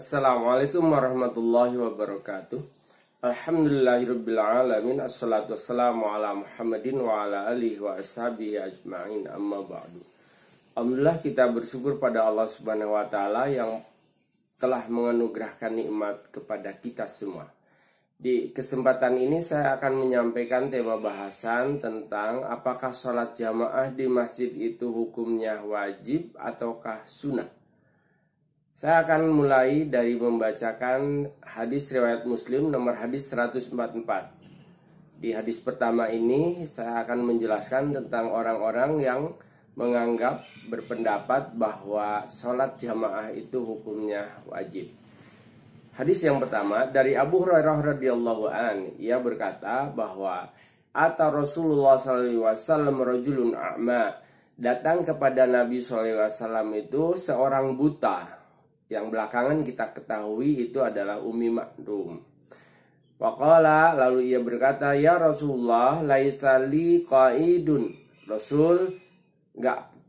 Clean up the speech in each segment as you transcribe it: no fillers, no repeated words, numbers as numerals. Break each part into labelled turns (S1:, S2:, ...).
S1: Assalamualaikum warahmatullahi wabarakatuh. Alhamdulillahirrabbilalamin. Assalatu wassalamu ala Muhammadin wa ala alihi wa ashabihi ajma'in, amma ba'du. Alhamdulillah, kita bersyukur pada Allah subhanahu wa ta'ala yang telah menganugerahkan nikmat kepada kita semua. Di kesempatan ini saya akan menyampaikan tema bahasan tentang apakah sholat jamaah di masjid itu hukumnya wajib ataukah sunnah. Saya akan mulai dari membacakan hadis riwayat Muslim nomor hadis 144. Di hadis pertama ini saya akan menjelaskan tentang orang-orang yang menganggap berpendapat bahwa sholat jamaah itu hukumnya wajib. Hadis yang pertama dari Abu Hurairah radhiyallahu an, ia berkata bahwa ata Rasulullah sallallahu alaihi wasallam rajulun a'ma, datang kepada Nabi sallallahu alaihi wasallam itu seorang buta, yang belakangan kita ketahui itu adalah Ummi Maktum. Waqala, lalu ia berkata, ya Rasulullah, laisa li qaidun. Rasul,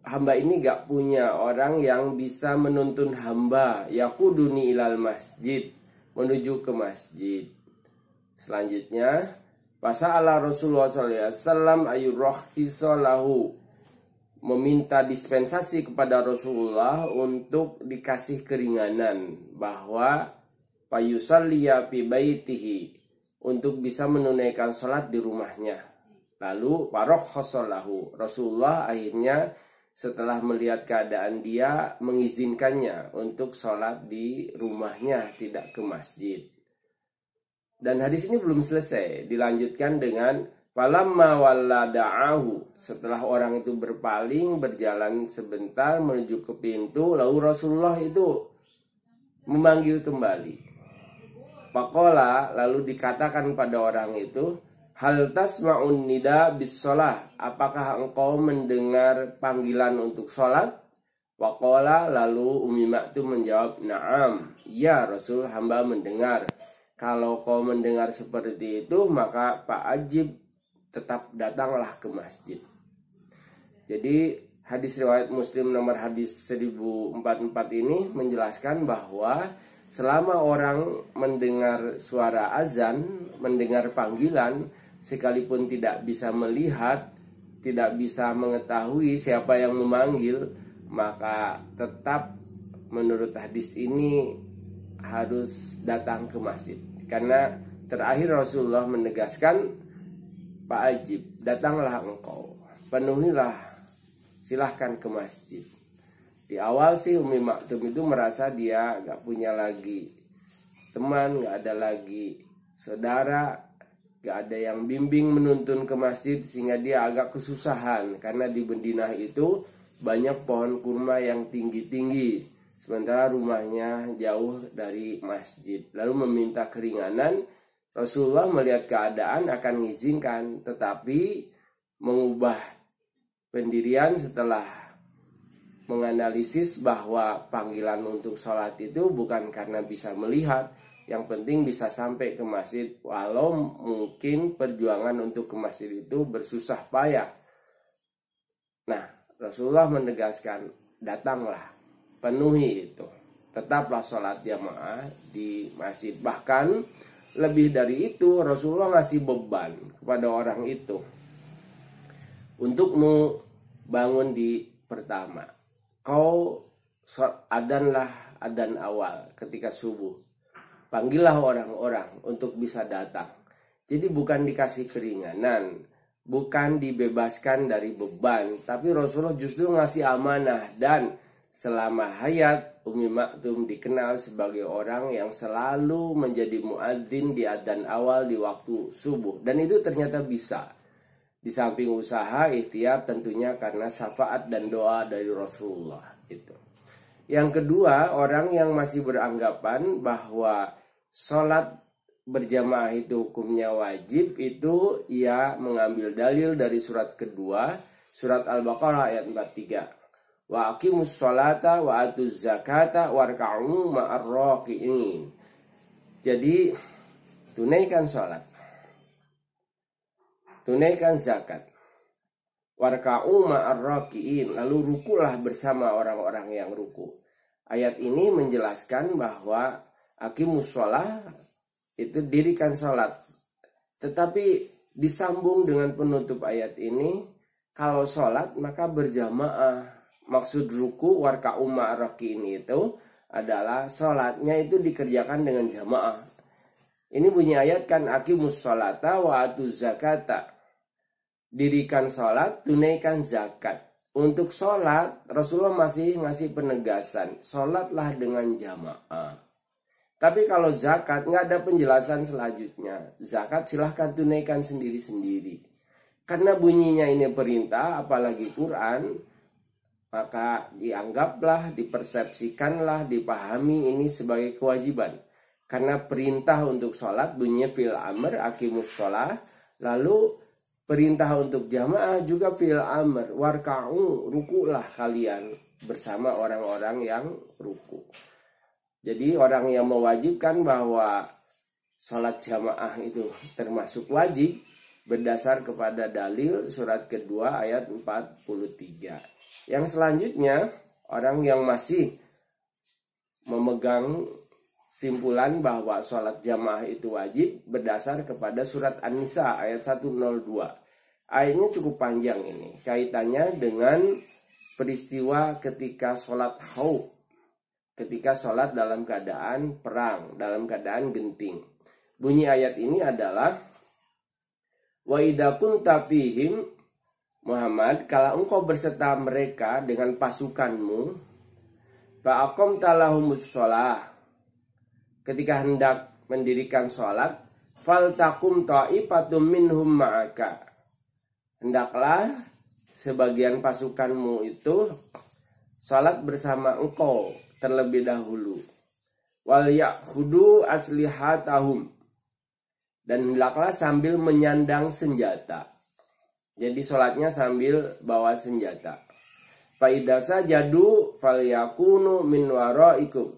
S1: hamba ini gak punya orang yang bisa menuntun hamba yaquduni ilal masjid, menuju ke masjid. Selanjutnya, fasa'ala Rasulullah sallallahu alaihi wasallam ayurrakhisa lahu, meminta dispensasi kepada Rasulullah untuk dikasih keringanan bahwa fayusalliya fi baitihi, untuk bisa menunaikan sholat di rumahnya. Lalu farakhasalahu, Rasulullah akhirnya setelah melihat keadaan dia mengizinkannya untuk sholat di rumahnya, tidak ke masjid. Dan hadis ini belum selesai, dilanjutkan dengan falamma wallada'ahu, setelah orang itu berpaling berjalan sebentar menuju ke pintu, lalu Rasulullah itu memanggil kembali. Faqala, lalu dikatakan pada orang itu, hal tasma'un nida bis sholah, apakah engkau mendengar panggilan untuk sholat? Waqala, lalu Ummi Maktum menjawab, na'am, ya Rasul, hamba mendengar. Kalau kau mendengar seperti itu, maka fa'ajib, tetap datanglah ke masjid. Jadi hadis riwayat Muslim nomor hadis 1044 ini menjelaskan bahwa selama orang mendengar suara azan, mendengar panggilan, sekalipun tidak bisa melihat, tidak bisa mengetahui siapa yang memanggil, maka tetap menurut hadis ini harus datang ke masjid. Karena terakhir Rasulullah menegaskan, Pak Ajib, datanglah engkau, penuhilah, silahkan ke masjid. Di awal sih Ummi Maktum itu merasa dia gak punya lagi teman, gak ada lagi saudara, gak ada yang bimbing menuntun ke masjid, sehingga dia agak kesusahan. Karena di Madinah itu banyak pohon kurma yang tinggi-tinggi, sementara rumahnya jauh dari masjid. Lalu meminta keringanan. Rasulullah melihat keadaan akan mengizinkan, tetapi mengubah pendirian setelah menganalisis bahwa panggilan untuk sholat itu bukan karena bisa melihat, yang penting bisa sampai ke masjid, walau mungkin perjuangan untuk ke masjid itu bersusah payah. Nah, Rasulullah menegaskan, datanglah, penuhi itu, tetaplah sholat jamaah di masjid. Bahkan lebih dari itu, Rasulullah ngasih beban kepada orang itu untuk bangun di pertama. Kau adanlah adan awal ketika subuh. Panggillah orang-orang untuk bisa datang. Jadi bukan dikasih keringanan, bukan dibebaskan dari beban, tapi Rasulullah justru ngasih amanah. Dan selama hayat, Ummi Maktum dikenal sebagai orang yang selalu menjadi muadzin di adzan awal di waktu subuh. Dan itu ternyata bisa. Di samping usaha, ikhtiar tentunya karena syafaat dan doa dari Rasulullah itu. Yang kedua, orang yang masih beranggapan bahwa sholat berjamaah itu hukumnya wajib, itu ia mengambil dalil dari surat kedua, surat Al-Baqarah ayat 43. Wa aqimus sholata wa atuz zakata warka'u ma'ar raki'in. Jadi tunaikan sholat, tunaikan zakat, warka'u ma'ar raki'in, lalu rukulah bersama orang-orang yang ruku. Ayat ini menjelaskan bahwa Aqimus shalah itu dirikan sholat. Tetapi disambung dengan penutup ayat ini, kalau sholat maka berjamaah. Maksud ruku warka'u ma'raki'in itu adalah sholatnya itu dikerjakan dengan jamaah. Ini bunyi ayat kan, aqimus sholata wa atuz zakata. Dirikan sholat, tunaikan zakat. Untuk sholat, Rasulullah masih ngasih penegasan, sholatlah dengan jamaah. Tapi kalau zakat, nggak ada penjelasan selanjutnya. Zakat silahkan tunaikan sendiri-sendiri. Karena bunyinya ini perintah, apalagi Quran, maka dianggaplah, dipersepsikanlah, dipahami ini sebagai kewajiban. Karena perintah untuk sholat bunyinya fil amr, aqimus sholah. Lalu perintah untuk jamaah juga fil amr, warka'u, rukulah kalian bersama orang-orang yang ruku. Jadi orang yang mewajibkan bahwa sholat jamaah itu termasuk wajib berdasar kepada dalil surat kedua ayat 43. Yang selanjutnya, orang yang masih memegang simpulan bahwa sholat jamaah itu wajib berdasar kepada surat An-Nisa ayat 102. Ayatnya cukup panjang ini. Kaitannya dengan peristiwa ketika sholat haub. Ketika sholat dalam keadaan perang, dalam keadaan genting. Bunyi ayat ini adalah, wa idza kunta fihim Muhammad, kalau engkau berserta mereka dengan pasukanmu, fa aqamta lahumus shalah, ketika hendak mendirikan sholat, faltakum ta'ifatum minhum ma'aka, hendaklah sebagian pasukanmu itu sholat bersama engkau terlebih dahulu. Wal ya'khudu aslihatahum, dan hendaklah sambil menyandang senjata. Jadi sholatnya sambil bawa senjata. Fa idza sajadu falyakunu min waraikum,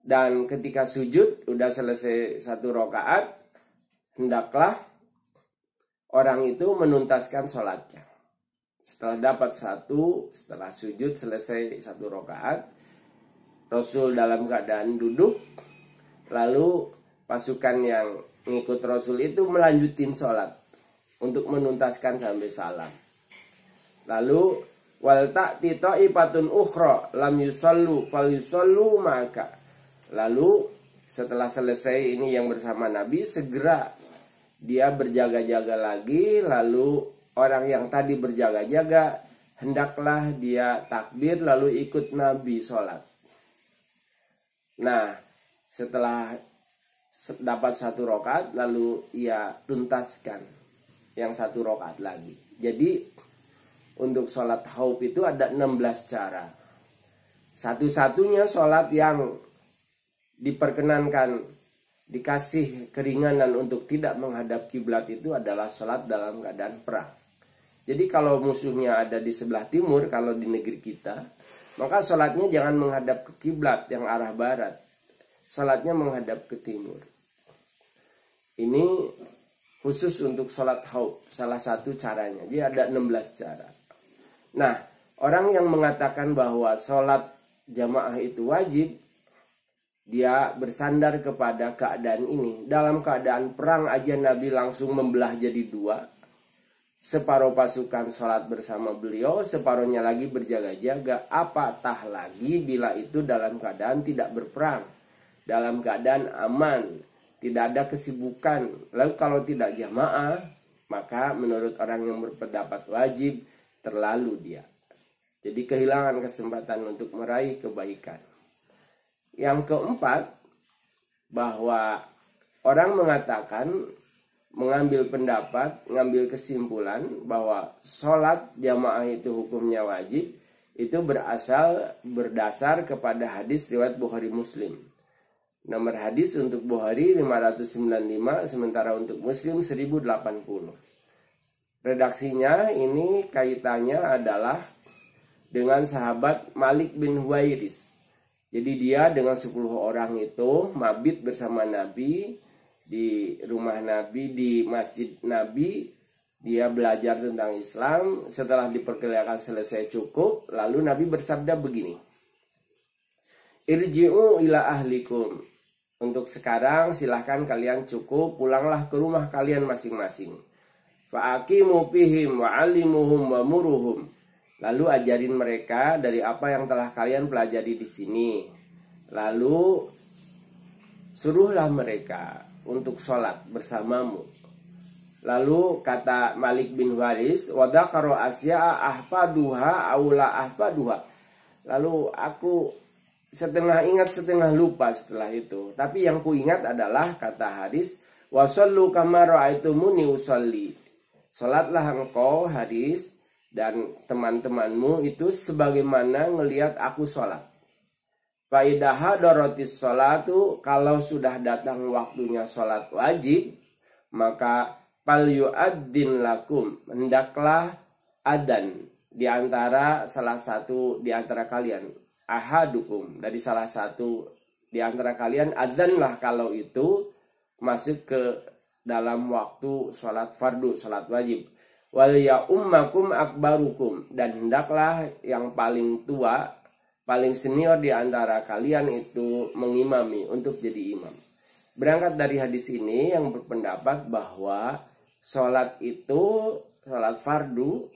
S1: dan ketika sujud, udah selesai satu rakaat, hendaklah orang itu menuntaskan sholatnya. Setelah dapat setelah sujud selesai satu rakaat, Rasul dalam keadaan duduk, lalu pasukan yang mengikut Rasul itu melanjutin sholat untuk menuntaskan sampai salam. Lalu wal ta'ti ta'ifatun ukhra lam yusallu fal yusallu maka. Lalu setelah selesai ini yang bersama Nabi, segera dia berjaga-jaga lagi. Lalu orang yang tadi berjaga-jaga, hendaklah dia takbir lalu ikut Nabi sholat. Nah, setelah dapat satu rakaat, lalu ia tuntaskan yang satu rakaat lagi. Jadi untuk sholat haub itu ada 16 cara. Satu-satunya sholat yang diperkenankan, dikasih keringanan untuk tidak menghadap kiblat itu adalah sholat dalam keadaan perang. Jadi kalau musuhnya ada di sebelah timur, kalau di negeri kita, maka sholatnya jangan menghadap ke kiblat yang arah barat. Sholatnya menghadap ke timur. Ini khusus untuk sholat haub, salah satu caranya. Jadi ada 16 cara. Nah, orang yang mengatakan bahwa sholat jamaah itu wajib, dia bersandar kepada keadaan ini. Dalam keadaan perang aja Nabi langsung membelah jadi dua. Separuh pasukan sholat bersama beliau, separuhnya lagi berjaga-jaga. Apatah lagi bila itu dalam keadaan tidak berperang, dalam keadaan aman, tidak ada kesibukan. Lalu kalau tidak jamaah, maka menurut orang yang berpendapat wajib, terlalu dia. Jadi kehilangan kesempatan untuk meraih kebaikan. Yang keempat, bahwa orang mengatakan, mengambil pendapat, mengambil kesimpulan bahwa sholat jamaah itu hukumnya wajib, itu berdasar kepada hadis riwayat Bukhari Muslim. Nomor hadis untuk Bukhari 595, sementara untuk Muslim 1080. Redaksinya ini kaitannya adalah dengan sahabat Malik bin Huwairis. Jadi dia dengan 10 orang itu mabit bersama Nabi di rumah Nabi, di masjid Nabi. Dia belajar tentang Islam. Setelah diperkenalkan selesai cukup, lalu Nabi bersabda begini, irji'u ila ahlikum. Untuk sekarang silahkan kalian cukup pulanglah ke rumah kalian masing-masing. Fa'aqimu fihim wa'alimuhum wa muruhum. Lalu ajarin mereka dari apa yang telah kalian pelajari di sini. Lalu suruhlah mereka untuk sholat bersamamu. Lalu kata Malik bin Waris, wadakaro asya ahfaduha aula ahfaduha. Lalu aku setengah ingat setengah lupa setelah itu. Tapi yang ku ingat adalah kata hadis, wasallu kama ra'aitumuni usolli. Salatlah engkau hadis dan teman-temanmu itu sebagaimana ngelihat aku salat. Fa idza hadaratis salatu, kalau sudah datang waktunya salat wajib, maka fal yu'adzin lakum, hendaklah adzan di antara salah satu di antara kalian. Ahadukum, dari salah satu di antara kalian adzanlah kalau itu masuk ke dalam waktu sholat fardu, sholat wajib. Wal ya ummakum akbarukum, dan hendaklah yang paling tua, paling senior di antara kalian itu mengimami untuk jadi imam. Berangkat dari hadis ini yang berpendapat bahwa sholat itu, sholat fardu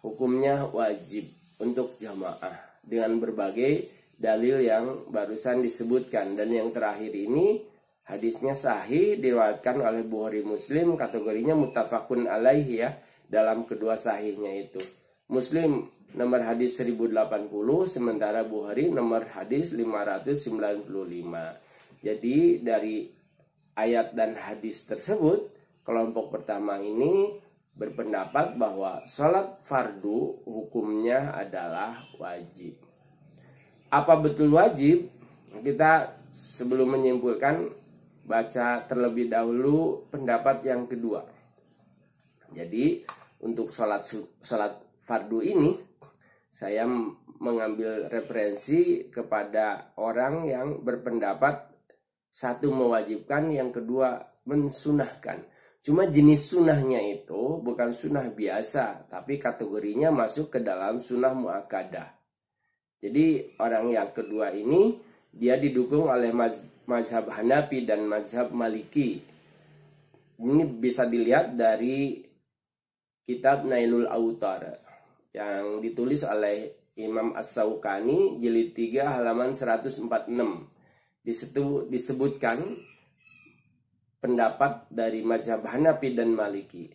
S1: hukumnya wajib untuk jamaah dengan berbagai dalil yang barusan disebutkan. Dan yang terakhir ini hadisnya sahih, diriwayatkan oleh Bukhari Muslim, kategorinya muttafaqun alaihi ya, dalam kedua sahihnya itu. Muslim nomor hadis 1080, sementara Bukhari nomor hadis 595. Jadi dari ayat dan hadis tersebut, kelompok pertama ini berpendapat bahwa sholat fardu hukumnya adalah wajib. Apa betul wajib? Kita sebelum menyimpulkan baca terlebih dahulu pendapat yang kedua. Jadi untuk sholat fardu ini saya mengambil referensi kepada orang yang berpendapat satu mewajibkan, yang kedua mensunahkan. Cuma jenis sunahnya itu bukan sunah biasa, tapi kategorinya masuk ke dalam sunah muakkadah. Jadi orang yang kedua ini dia didukung oleh mazhab Hanafi dan mazhab Maliki. Ini bisa dilihat dari kitab Nailul Autar yang ditulis oleh Imam As-Sawqani jilid 3 halaman 146. Disebutkan pendapat dari mazhab Hanafi dan Maliki.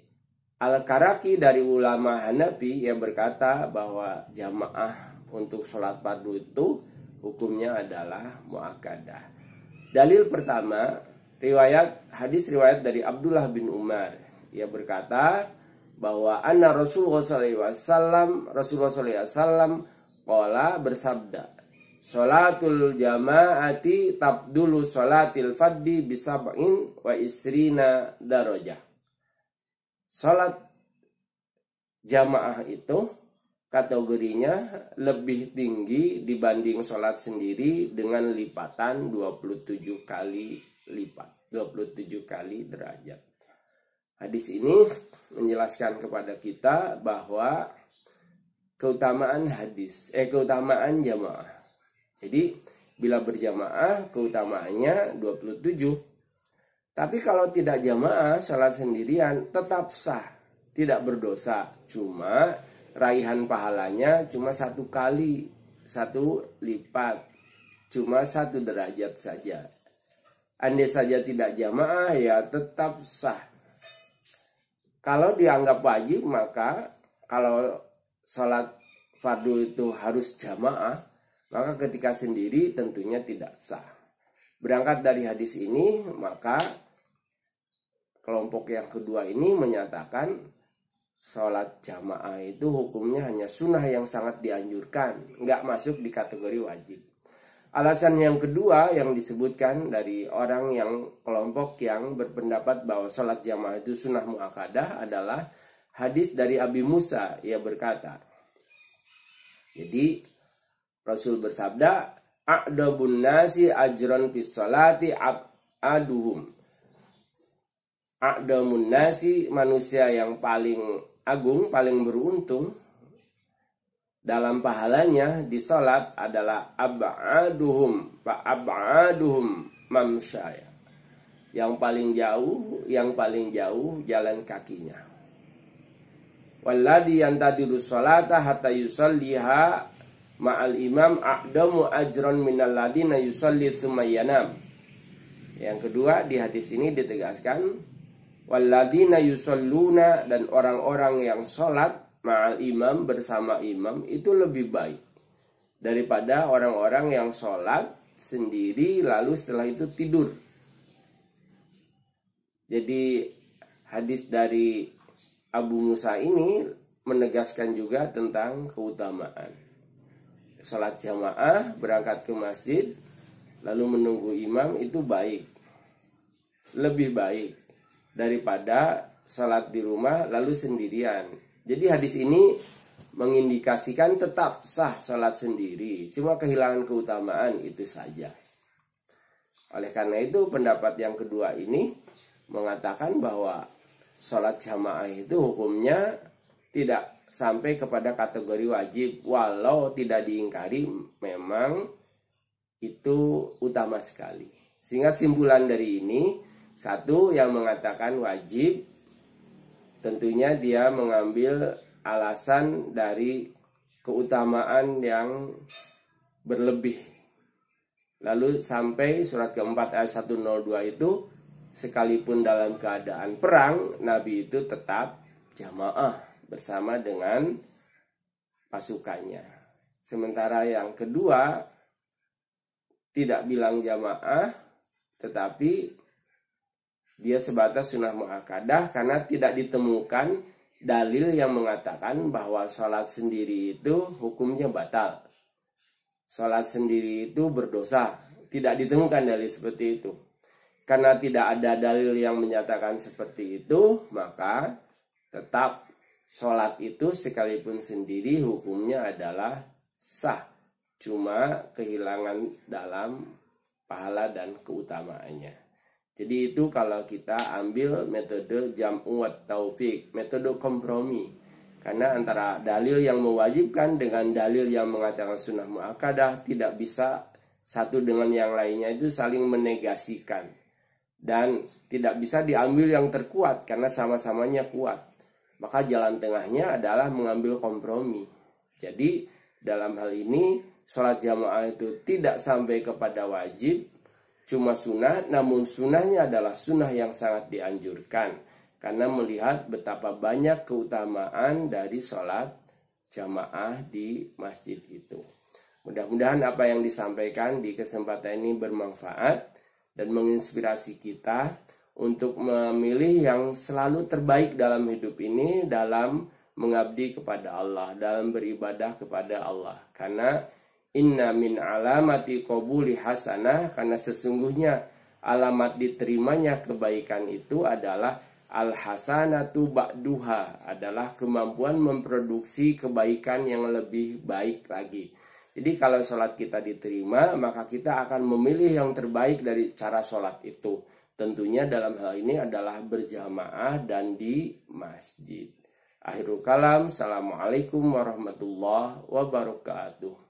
S1: Al-Karaki dari ulama Hanafi yang berkata bahwa jamaah untuk sholat fardu itu hukumnya adalah muakkadah. Dalil pertama, hadis riwayat dari Abdullah bin Umar. Ia berkata bahwa anna Rasulullah SAW qala bersabda, sholatul jamaati tabdulu sholatil faddi bisab'in wa isrina darajah. Sholat jamaah itu kategorinya lebih tinggi dibanding sholat sendiri dengan lipatan 27 kali lipat, 27 kali derajat. Hadis ini menjelaskan kepada kita bahwa keutamaan jamaah. Jadi bila berjamaah keutamaannya 27. Tapi kalau tidak jamaah, sholat sendirian tetap sah, tidak berdosa. Cuma raihan pahalanya cuma 1 kali, 1 lipat, cuma 1 derajat saja. Andai saja tidak jamaah ya tetap sah. Kalau dianggap wajib, maka kalau sholat fardu itu harus jamaah, maka ketika sendiri tentunya tidak sah. Berangkat dari hadis ini, maka kelompok yang kedua ini menyatakan sholat jamaah itu hukumnya hanya sunnah yang sangat dianjurkan, nggak masuk di kategori wajib. Alasan yang kedua yang disebutkan dari orang yang kelompok yang berpendapat bahwa sholat jamaah itu sunnah muakkadah adalah hadis dari Abi Musa. Ia berkata, jadi Rasul bersabda, a'dabun nasi ajran fis sholati aduhum. A'damun nasi, manusia yang paling agung, paling beruntung dalam pahalanya di sholat adalah ab'aduhum mamsyaya. Yang paling jauh jalan kakinya. Walladhi yantadiru sholata hatta yusalliha ma'al imam a'damu ajron minal ladina yusalli tsumma yanam. Yang kedua, di hadis ini ditegaskan walladina yusalluna, dan orang-orang yang sholat ma'al imam, bersama imam, itu lebih baik daripada orang-orang yang sholat sendiri lalu setelah itu tidur. Jadi hadis dari Abu Musa ini menegaskan juga tentang keutamaan sholat jamaah, berangkat ke masjid lalu menunggu imam, itu baik, lebih baik daripada sholat di rumah lalu sendirian. Jadi hadis ini mengindikasikan tetap sah sholat sendiri, cuma kehilangan keutamaan itu saja. Oleh karena itu pendapat yang kedua ini mengatakan bahwa sholat jamaah itu hukumnya tidak sampai kepada kategori wajib, walau tidak diingkari memang itu utama sekali. Sehingga simpulan dari ini, satu yang mengatakan wajib, tentunya dia mengambil alasan dari keutamaan yang berlebih. Lalu sampai surat keempat ayat 102 itu, sekalipun dalam keadaan perang, Nabi itu tetap jamaah bersama dengan pasukannya. Sementara yang kedua tidak bilang jamaah, tetapi dia sebatas sunnah muakkadah karena tidak ditemukan dalil yang mengatakan bahwa sholat sendiri itu hukumnya batal. Sholat sendiri itu berdosa. Tidak ditemukan dalil seperti itu. Karena tidak ada dalil yang menyatakan seperti itu, maka tetap sholat itu sekalipun sendiri hukumnya adalah sah. Cuma kehilangan dalam pahala dan keutamaannya. Jadi itu kalau kita ambil metode jam'u wa taufik, metode kompromi. Karena antara dalil yang mewajibkan dengan dalil yang mengatakan sunnah muakkadah tidak bisa satu dengan yang lainnya itu saling menegasikan. Dan tidak bisa diambil yang terkuat karena sama-samanya kuat. Maka jalan tengahnya adalah mengambil kompromi. Jadi dalam hal ini sholat jamaah itu tidak sampai kepada wajib, cuma sunnah, namun sunnahnya adalah sunnah yang sangat dianjurkan. Karena melihat betapa banyak keutamaan dari sholat jamaah di masjid itu. Mudah-mudahan apa yang disampaikan di kesempatan ini bermanfaat dan menginspirasi kita untuk memilih yang selalu terbaik dalam hidup ini, dalam mengabdi kepada Allah, dalam beribadah kepada Allah. Karena inna min alamati qabuli hasanah, karena sesungguhnya alamat diterimanya kebaikan itu adalah al-hasanatu ba'duha, adalah kemampuan memproduksi kebaikan yang lebih baik lagi. Jadi kalau sholat kita diterima, maka kita akan memilih yang terbaik dari cara sholat itu. Tentunya dalam hal ini adalah berjamaah dan di masjid. Akhirul kalam, assalamualaikum warahmatullahi wabarakatuh.